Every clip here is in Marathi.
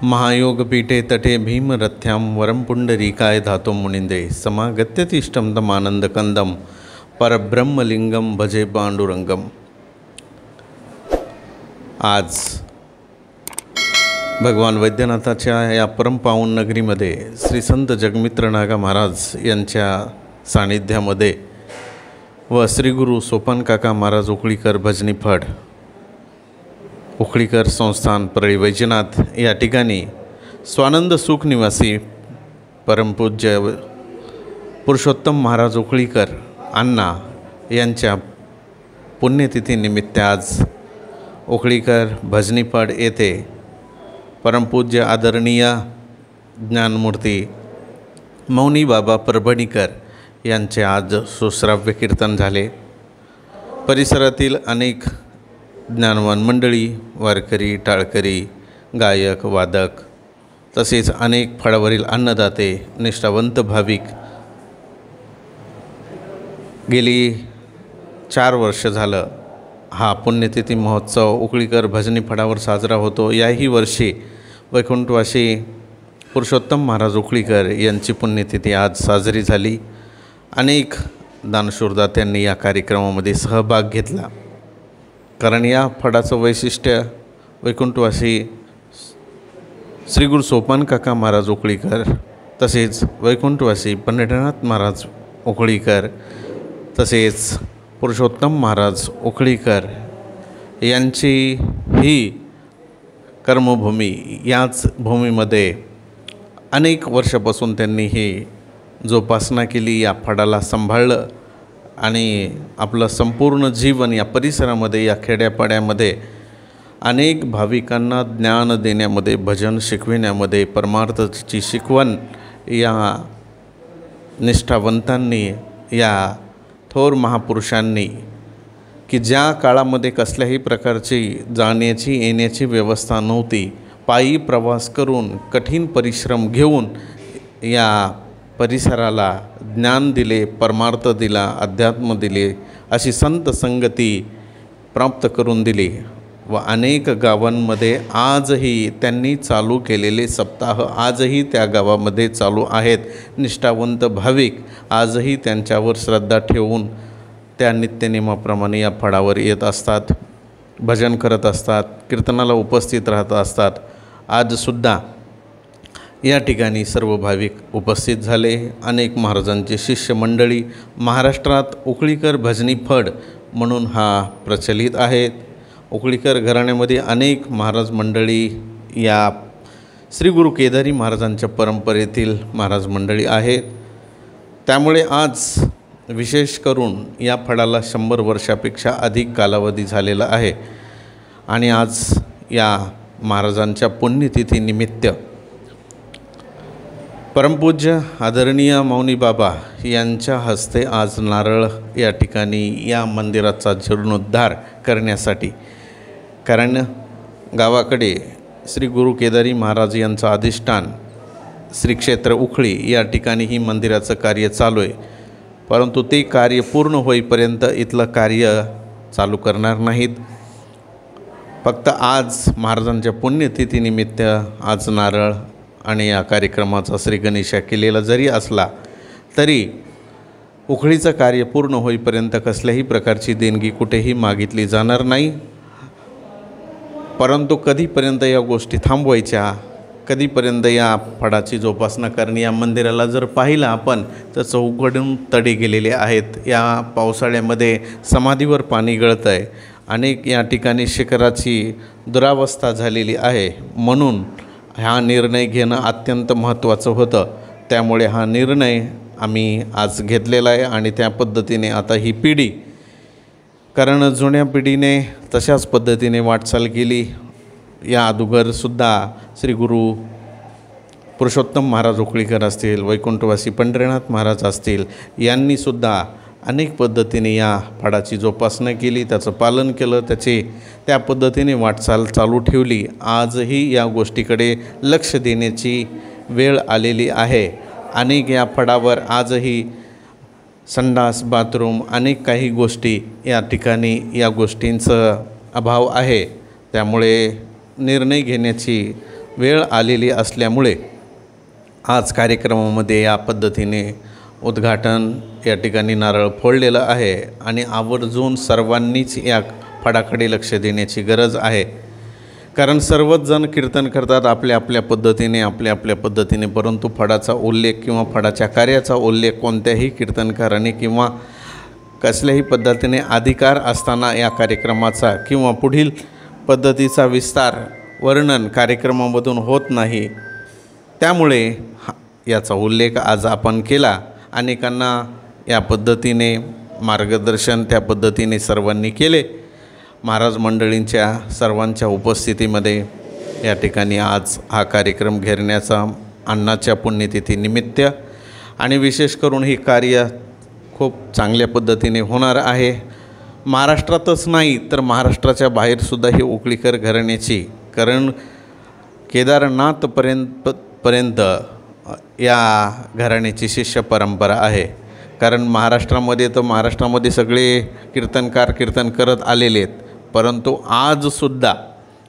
महायोगपीठे तटे भीमरथ्यां वरं पुंडरीकाय धातुं मुनिंदे समागत्यतिष्ठं तमानंदकंदं परब्रह्मलिंगं भजे पांडुरंगम। आज भगवान वैद्यनाथाच्या या परमपावन नगरीमध्ये श्री संत जगमित्र नागा महाराज यांच्या सानिध्यामध्ये व श्री गुरु सोपानकाका महाराज उखळीकर भजनी फड उखळीकर संस्थान परळी वैजनाथ या ठिकाणी स्वानंद सुख निवासी परमपूज्य पुरुषोत्तम महाराज उखळीकर अण्णा यांच्या पुण्यतिथीनिमित्त आज उखळीकर भजनी फड येथे परमपूज्य आदरणीय ज्ञानमूर्ती मौनी बाबा परभणीकर यांचे आज सुश्राव्य कीर्तन झाले। परिसरातील अनेक ज्ञानवान मंडळी, वारकरी, टाळकरी, गायक, वादक तसेच अनेक फळावरील अन्नदाते, निष्ठावंत भाविक गेली 4 वर्ष झालं हा पुण्यतिथी महोत्सव उखळीकर भजनी फडावर साजरा होतो। याही वर्षी वैकुंठवासी पुरुषोत्तम महाराज उखळीकर यांची पुण्यतिथी आज साजरी झाली। अनेक दानशूरदात्यांनी या कार्यक्रमामध्ये सहभाग घेतला, कारण या फडाचं वैशिष्ट्य वैकुंठवासी श्री गुरु सोपानकाका महाराज उखळीकर तसेच वैकुंठवासी पंढरीनाथ महाराज उखळीकर तसेच पुरुषोत्तम महाराज उखळीकर यांची ही कर्मभूमी, याच भूमीमध्ये अनेक वर्षापासून त्यांनी ही जोपासना केली, या फडाला सांभाळलं आणि आपलं संपूर्ण जीवन या परिसरामध्ये, या खेड्यापाड्यामध्ये अनेक भाविकांना ज्ञान देण्यामध्ये, भजन शिकविण्यामध्ये, परमार्थाची शिकवण या निष्ठावंतांनी, या थोर महापुरुषांनी की ज्या काळामध्ये कसल्याही प्रकारची जाण्याची येण्याची व्यवस्था नव्हती, पायी प्रवास करून कठीण परिश्रम घेऊन या परिसराला ज्ञान दिले, परमार्थ दिला, अध्यात्म दिले, अशी संत संगती प्राप्त करून दिली। व अनेक गावांमध्ये आजही त्यांनी चालू केलेले सप्ताह आजही त्या गावामध्ये चालू आहेत। निष्ठावंत भाविक आजही त्यांच्यावर श्रद्धा ठेवून त्या नित्यनेमाप्रमाणे या फडावर येत असतात, भजन करत असतात, कीर्तनाला उपस्थित राहत असतात। आजसुद्धा या ठिकाणी सर्व भाविक उपस्थित झाले। अनेक महाराजांचे शिष्य मंडळी, महाराष्ट्रात उखळीकर भजनी फड म्हणून हा प्रचलित आहेत। उखळीकर घराण्यामध्ये अनेक महाराज मंडळी या श्री गुरु केदारी महाराजांच्या परंपरेतील महाराज मंडळी आहेत। त्यामुळे आज विशेष करून या फडाला 100 वर्षापेक्षा अधिक कालावधी झालेला आहे आणि आज या महाराजांच्या पुण्यतिथीनिमित्त परमपूज्य आदरणीय मौनी बाबा यांच्या हस्ते आज नारळ या ठिकाणी या मंदिराचा जीर्णोद्धार करण्यासाठी, कारण गावाकडे श्री गुरु केदारी महाराज यांचं अधिष्ठान श्री क्षेत्र उखळी या ठिकाणी ही मंदिराचं कार्य चालू आहे, परंतु ते कार्य पूर्ण होईपर्यंत इथलं कार्य चालू करणार नाहीत। फक्त आज महाराजांच्या पुण्यतिथीनिमित्त आज नारळ आणि या कार्यक्रमाचा श्री गणेशा केलेला जरी असला तरी उखळीचं कार्य पूर्ण होईपर्यंत कसल्याही प्रकारची देणगी कुठेही मागितली जाणार नाही। परंतु कधीपर्यंत या गोष्टी थांबवायच्या, कधीपर्यंत या फडाची जोपासना करणे। या मंदिराला जर पाहिलं आपण तर चौकडून तडे गेलेले आहेत। या पावसाळ्यामध्ये समाधीवर पाणी गळतं आहे, अनेक या ठिकाणी शिखराची दुरावस्था झालेली आहे, म्हणून हा निर्णय घेणं अत्यंत महत्त्वाचं होतं। त्यामुळे हा निर्णय आम्ही आज घेतलेला आहे आणि त्या पद्धतीने आता ही पिढी, कारण जुन्या पिढीने तशाच पद्धतीने वाटचाल केली। या अगोदरसुद्धा श्री गुरु पुरुषोत्तम महाराज उखळीकर असतील, वैकुंठवासी पंढरीनाथ महाराज असतील, यांनीसुद्धा अनेक पद्धतीने या फडाची जोपासना केली, त्याचं पालन केलं, त्या पद्धतीने वाटचाल चालू ठेवली। आजही या गोष्टीकडे लक्ष देण्याची वेळ आलेली आहे। अनेक या फडावर आजही संडास, बाथरूम, अनेक काही गोष्टी या ठिकाणी या गोष्टींचं अभाव आहे। त्यामुळे निर्णय घेण्याची वेळ आलेली असल्यामुळे आज कार्यक्रमामध्ये या पद्धतीने उद्घाटन या ठिकाणी नारळ फोडलेलं आहे आणि आवर्जून सर्वांनीच या फडाकडे लक्ष देण्याची गरज आहे. कारण सर्वच जण कीर्तन करतात आपल्या आपल्या पद्धतीने, परंतु फडाचा उल्लेख किंवा फडाच्या कार्याचा उल्लेख कोणत्याही कीर्तनकाराने किंवा कसल्याही पद्धतीने अधिकार असताना या कार्यक्रमाचा किंवा पुढील पद्धतीचा विस्तार वर्णन कार्यक्रमामधून होत नाही. त्यामुळे याचा उल्लेख आज आपण केला. अनेकांना या पद्धतीने मार्गदर्शन त्या पद्धतीने सर्वांनी केले. महाराज मंडळींच्या सर्वांच्या उपस्थितीमध्ये या ठिकाणी आज हा कार्यक्रम घेण्याचा अण्णाच्या पुण्यतिथीनिमित्त आणि विशेष करून ही कार्य खूप चांगल्या पद्धतीने होणार आहे. महाराष्ट्रातच नाही तर महाराष्ट्राच्या बाहेरसुद्धा ही उकळीकर घराण्याची, कारण केदारनाथपर्यंत या घराण्याची शिष्य परंपरा आहे. कारण महाराष्ट्रामध्ये सगळे कीर्तनकार कीर्तन करत आलेले आहेत, परंतु आजसुद्धा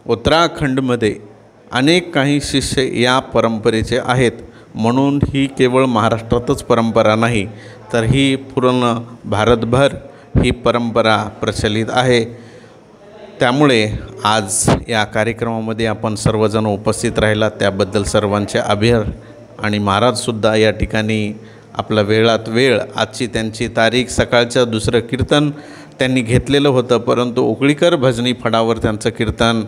उत्तराखंडमध्ये अनेक काही शिष्य या परंपरेचे आहेत. म्हणून ही केवळ महाराष्ट्रातच परंपरा नाही तर ही पूर्ण भारतभर ही परंपरा प्रचलित आहे. त्यामुळे आज या कार्यक्रमामध्ये आपण सर्वजण उपस्थित राहिला त्याबद्दल सर्वांचे आभार. आणि महाराजसुद्धा या ठिकाणी आपला वेळात वेळ, आजची त्यांची तारीख, सकाळचं दुसरं कीर्तन त्यांनी घेतलेलं होतं, परंतु उकळीकर भजनी फडावर त्यांचं कीर्तन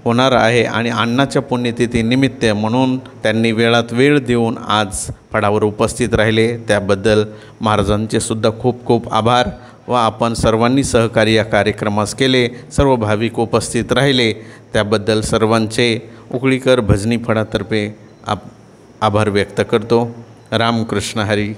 होणार आहे आणि अण्णाच्या पुण्यतिथीनिमित्त म्हणून त्यांनी वेळात वेळ देऊन आज फडावर उपस्थित राहिले. त्याबद्दल महाराजांचे सुद्धा खूप खूप आभार व आपण सर्वांनी सहकार्य या कार्यक्रमास केले. सर्व भाविक उपस्थित राहिले त्याबद्दल सर्वांचे उकळीकर भजनी फडातर्फे आभार व्यक्त करतो. रामकृष्ण हरी.